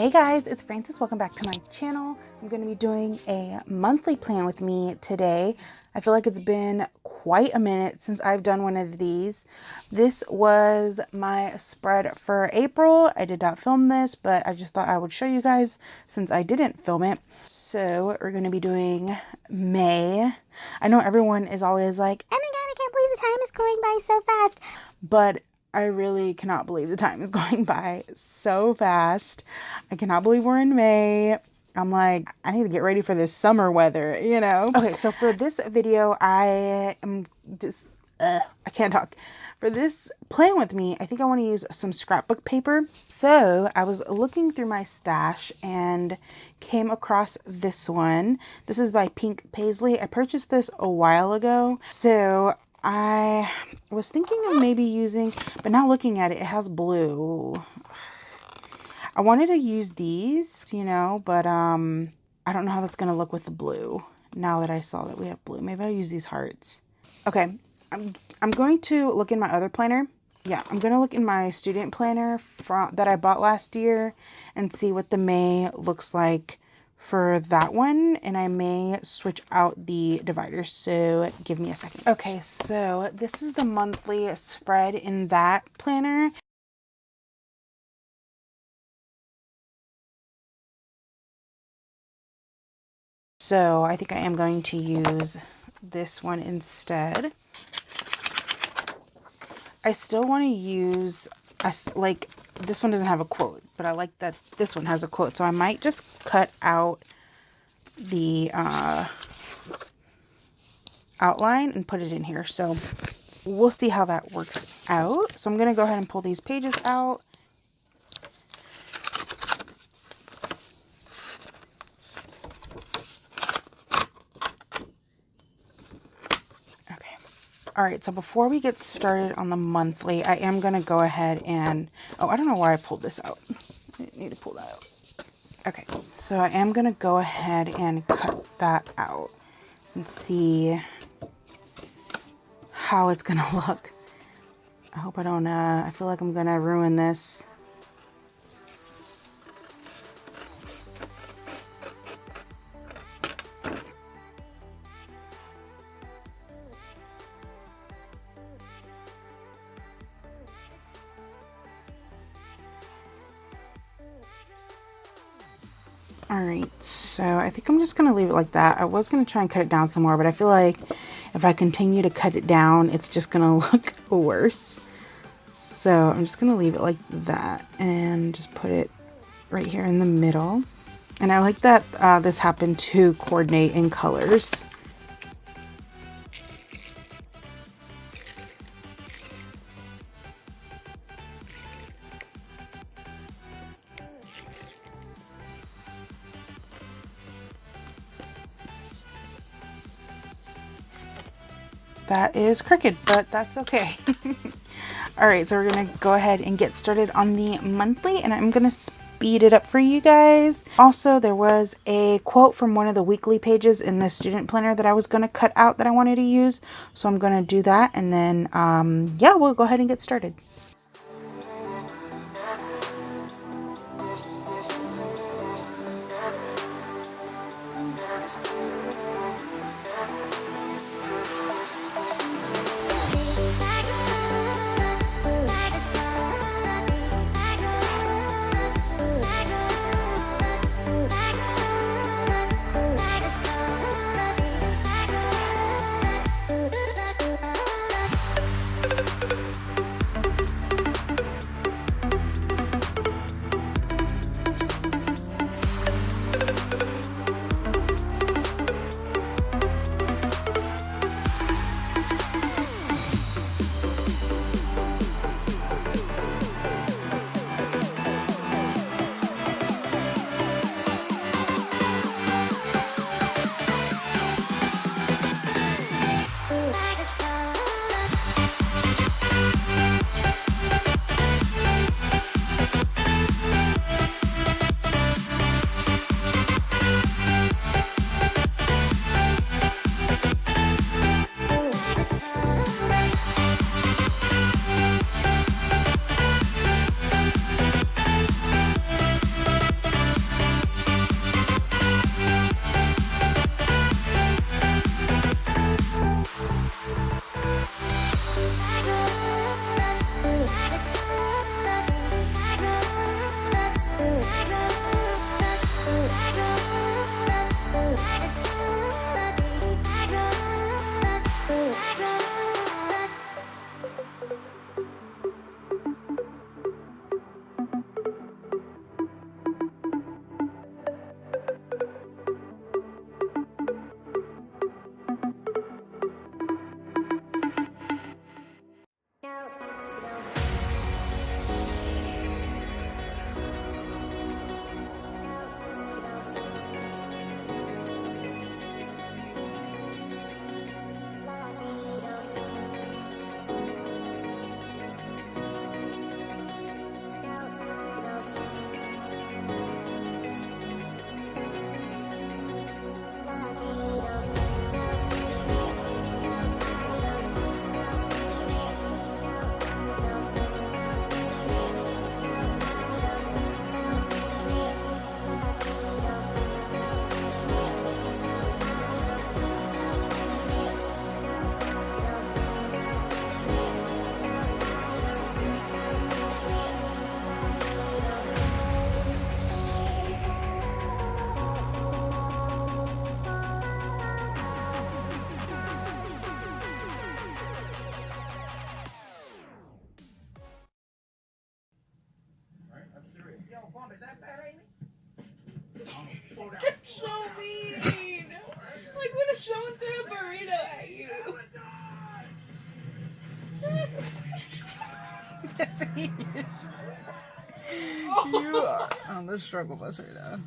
Hey guys, it's Francis. Welcome back to my channel. I'm going to be doing a monthly plan with me today. I feel like it's been quite a minute since I've done one of these. This was my spread for April. I did not film this, but I just thought I would show you guys since I didn't film it. So we're going to be doing May. I know everyone is always like, oh my god, I can't believe the time is going by so fast. But I really cannot believe the time is going by so fast. I cannot believe we're in May. I'm like, I need to get ready for this summer weather, you know? Okay, so for this video, I am just, I can't talk. For this plan with me, I think I want to use some scrapbook paper. So I was looking through my stash and came across this one. This is by Pink Paisley. I purchased this a while ago. So I was thinking of maybe using, but now looking at it, it has blue. I wanted to use these, you know, but I don't know how that's going to look with the blue now that I saw that we have blue. Maybe I'll use these hearts. Okay, I'm going to look in my other planner. Yeah, I'm going to look in my student planner that I bought last year and see what the May looks like for that one, and I may switch out the dividers, so give me a second. Okay, so this is the monthly spread in that planner. So I think I am going to use this one instead. I still want to use, like, this one doesn't have a quote, but I like that this one has a quote. So I might just cut out the outline and put it in here. So we'll see how that works out. So I'm going to go ahead and pull these pages out. All right, so before we get started on the monthly, I am going to go ahead and, oh, I don't know why I pulled this out. I didn't need to pull that out. Okay, so I am going to go ahead and cut that out and see how it's going to look. I hope I don't, I feel like I'm going to ruin this. Alright, so I think I'm just going to leave it like that. I was going to try and cut it down some more, but I feel like if I continue to cut it down, it's just going to look worse. So I'm just going to leave it like that and just put it right here in the middle. And I like that this happened to coordinate in colors. That is crooked, but that's okay. All right, so we're gonna go ahead and get started on the monthly, and I'm gonna speed it up for you guys. Also, there was a quote from one of the weekly pages in the student planner that I was gonna cut out that I wanted to use. So I'm gonna do that, and then, yeah, we'll go ahead and get started. That's so mean. Like, what if someone threw a burrito at you? Yes, he is. You are on the struggle bus right now.